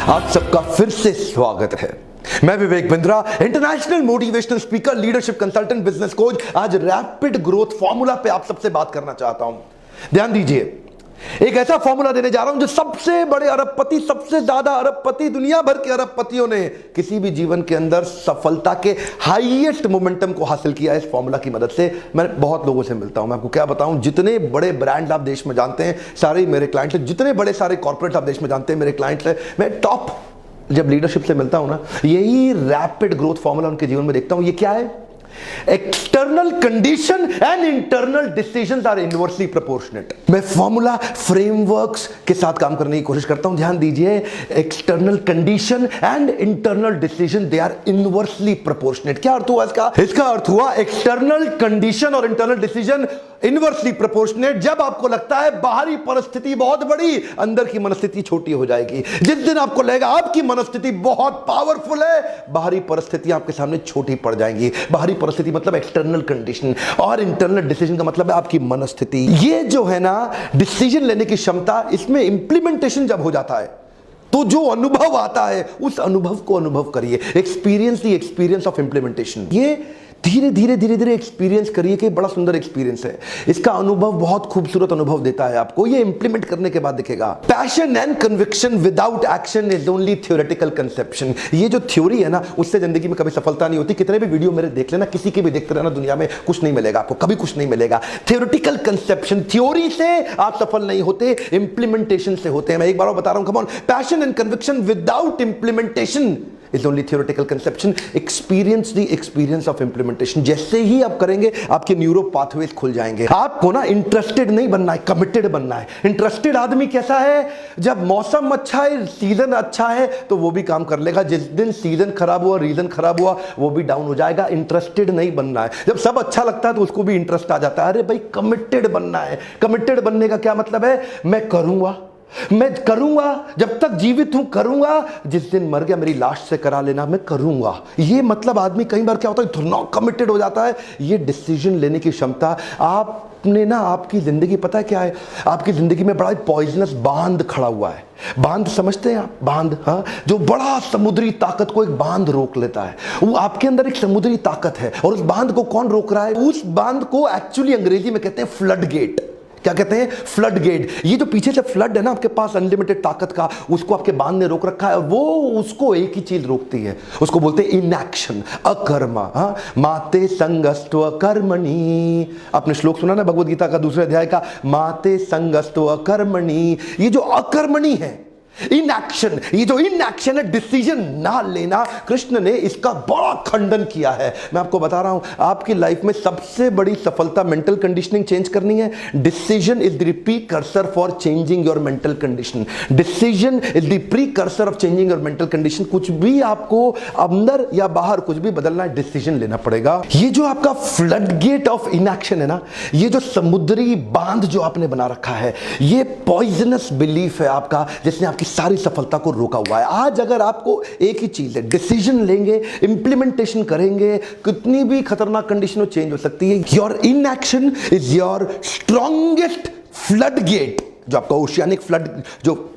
आप सबका फिर से स्वागत है। मैं Vivek Bindra, international motivational speaker, leadership consultant, business coach. आज रैपिड ग्रोथ फॉर्मूला पे आप सबसे बात करना चाहता हूं। ध्यान दीजिए, एक ऐसा फॉर्मूला देने जा रहा हूं जो सबसे बड़े अरबपति, सबसे ज्यादा अरबपति, दुनिया भर के अरबपतियों ने किसी भी जीवन के अंदर सफलता के हाईएस्ट मोमेंटम को हासिल किया है इस फॉर्मूला की मदद से। मैं बहुत लोगों से मिलता हूं, मैं आपको क्या बताऊं, जितने बड़े ब्रांड आप देश में जानते हैं सारे मेरे क्लाइंट्स हैं, जितने बड़े सारे कॉर्पोरेट आप देश में जानते हैं मेरे क्लाइंट्स हैं। मैं टॉप जब लीडरशिप से मिलता हूं ना, यही रैपिड ग्रोथ फॉर्मूला उनके जीवन में देखता हूं। ये क्या है? External condition and internal decisions are inversely proportionate. मैं फॉर्मूला फ्रेमवर्क्स के साथ काम करने की कोशिश करता हूं। ध्यान दीजिए, external condition and internal decision they are inversely proportionate. क्या अर्थ हुआ इसका? इसका अर्थ हुआ एक्सटर्नल कंडीशन और इंटरनल डिसीजन इनवर्सली प्रोपोर्शनेट। जब आपको लगता है बाहरी परिस्थिति बहुत बड़ी, अंदर की मनस्थिति छोटी हो जाएगी। जिस दिन आपको लगेगा आपकी मनस्थिति बहुत पावरफुल है, बाहरी परिस्थिति आपके सामने छोटी पड़ जाएंगी। बाहरी परिस्थिति मतलब एक्सटर्नल कंडीशन, और इंटरनल डिसीजन का मतलब है आपकी मनस्थिति। ये जो है ना डिसीजन लेने की क्षमता, इसमें इंप्लीमेंटेशन जब हो जाता है तो जो अनुभव आता है उस अनुभव को अनुभव करिए। Experience the experience of implementation. ये धीरे धीरे एक्सपीरियंस करिए कि बड़ा सुंदर एक्सपीरियंस है। इसका अनुभव बहुत खूबसूरत अनुभव देता है आपको। ये इंप्लीमेंट करने के बाद दिखेगा। Passion and conviction without action is only theoretical conception. ये जो थ्योरी है ना, उससे जिंदगी में कभी सफलता नहीं होती। कितने भी वीडियो मेरे देख लेना, किसी के भी देखते रहना, दुनिया में कुछ नहीं मिलेगा आपको, कभी कुछ नहीं मिलेगा। थ्योरेटिकल कंसेप्शन, थ्योरी से आप सफल नहीं होते, इंप्लीमेंटेशन से होते हैं। मैं एक बार और बता रहा हूं, come on, passion and conviction without implementation is only theoretical conception. Experience the experience of implementation. जैसे ही आप करेंगे आपके न्यूरो पाथवेज खुल जाएंगे। आपको ना इंटरेस्टेड नहीं बनना है, कमिटेड बनना है। इंटरेस्टेड आदमी कैसा है? जब मौसम अच्छा है, सीजन अच्छा है, तो वो भी काम कर लेगा। जिस दिन सीजन खराब हुआ, रीजन खराब हुआ, वो भी डाउन हो जाएगा। इंटरेस्टेड नहीं बनना है। जब सब अच्छा लगता है तो उसको भी इंटरेस्ट आ जाता है। अरे भाई, कमिटेड बनना है। कमिटेड बनने का क्या मतलब है? मैं करूंगा, जब तक जीवित हूं करूंगा, जिस दिन मर गया मेरी लाश से करा लेना, मैं करूंगा। ये मतलब आदमी कई बार क्या होता है, इतना कमिटेड हो जाता है। ये डिसीजन लेने की क्षमता आपने ना, आपकी जिंदगी पता है क्या है? आपकी जिंदगी में बड़ा पॉइजनस बांध खड़ा हुआ है। बांध समझते हैं आप? बांध, हाँ, जो बड़ा समुद्री ताकत को एक बांध रोक लेता है। वो आपके अंदर एक समुद्री ताकत है, और उस बांध को कौन रोक रहा है? उस बांध को एक्चुअली अंग्रेजी में कहते हैं फ्लड गेट। क्या कहते हैं? Flood gate. ये जो पीछे से फ्लड है ना आपके पास, अनलिमिटेड ताकत का, उसको आपके बांध ने रोक रखा है। और वो उसको एक ही चीज रोकती है, उसको बोलते हैं इनएक्शन, अकर्मा। हाँ, माते संगस्त्व कर्मणि। आपने श्लोक सुना ना भगवद गीता का दूसरे अध्याय का, माते संगस्त्व कर्मणि। ये जो अकर्मणि है, इनएक्शन, ये जो इनएक्शन है, डिसीजन ना लेना, कृष्ण ने इसका बड़ा खंडन किया है। मैं आपको बता रहा हूं, आपकी लाइफ में सबसे बड़ी सफलता मेंटल कंडीशनिंग चेंज करनी है। Decision is the precursor for changing your mental condition. Decision is the precursor of changing your mental condition. कुछ भी आपको अंदर या बाहर कुछ भी बदलना है, डिसीजन लेना पड़ेगा। ये जो आपका फ्लड गेट ऑफ इनएक्शन है ना, ये जो समुद्री बांध जो आपने बना रखा है, ये पॉइजनस बिलीफ है आपका, जिसने आपकी सारी सफलता को रोका हुआ है। आज अगर आपको एक ही चीज है, डिसीजन लेंगे, इंप्लीमेंटेशन करेंगे, कितनी भी खतरनाक कंडीशन चेंज हो सकती है। Your inaction is your strongest flood gate. जो आपका ओशियानिक फ्लड, जो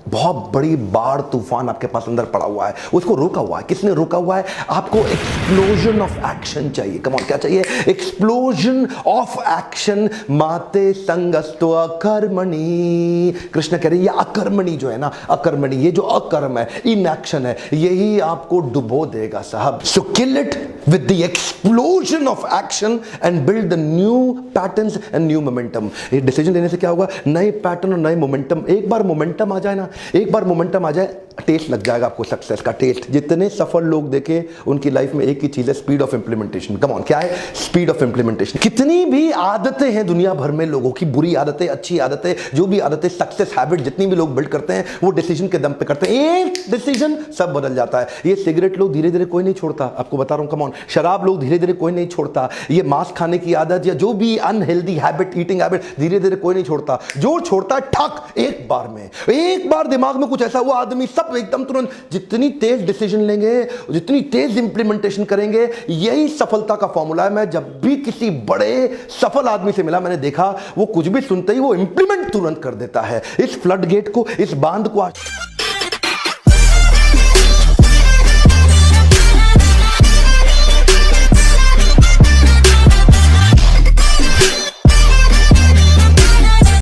बहुत बड़ी बाढ़ तूफान आपके पास अंदर पड़ा हुआ है, उसको रोका हुआ है। किसने रोका हुआ है? आपको एक्सप्लोजन ऑफ एक्शन चाहिए। कम ऑन, क्या चाहिए? Explosion of action. माते संगस्त्व कर्मणि। कृष्ण कह रहे हैं ये अकर्मणि जो है ना, अकर्मणि, ये जो अकर्म है, इनएक्शन है, यही आपको डुबो देगा साहब। So kill it with the explosion of action and build the new patterns and new momentum. ये डिसीजन लेने से क्या होगा? नए पैटर्न और नए मोमेंटम। एक बार मोमेंटम आ जाए ना, एक बार मोमेंटम आ जाए, टेस्ट लग जाएगा आपको सक्सेस का, टेस्ट। जितने सफल लोग देखे उनकी लाइफ में एक ही चीज है, speed of implementation. Come on, क्या है? Speed of implementation. कितनी भी आदतें हैं दुनिया भर में लोगों की, बुरी आदतें, अच्छी आदतें, जो भी आदतें, सक्सेस हैबिट जितनी भी लोग बिल्ड करते हैं, वो डिसीजन के दम पे करते हैं। एक डिसीजन सब बदल जाता है। ये सिगरेट लोग धीरे धीरे कोई नहीं छोड़ता, आपको बता रहा हूं, कम ऑन। शराब लोग धीरे धीरे कोई नहीं छोड़ता। ये मांस खाने की आदत या जो भी अनहेल्दी हैबिट, ईटिंग हैबिट, धीरे धीरे कोई नहीं छोड़ता। जो छोड़ता है ठक, एक बार में, एक बार दिमाग में कुछ ऐसा हुआ, आदमी सब एकदम तुरंत। जितनी तेज डिसीजन लेंगे, जितनी तेज इंप्लीमेंटेशन करेंगे, यही सफलता का फॉर्मूला है। मैं जब भी किसी बड़े सफल आदमी से मिला, मैंने देखा वो कुछ भी सुनते ही वो इंप्लीमेंट तुरंत कर देता है। इस फ्लड गेट को, इस बांध को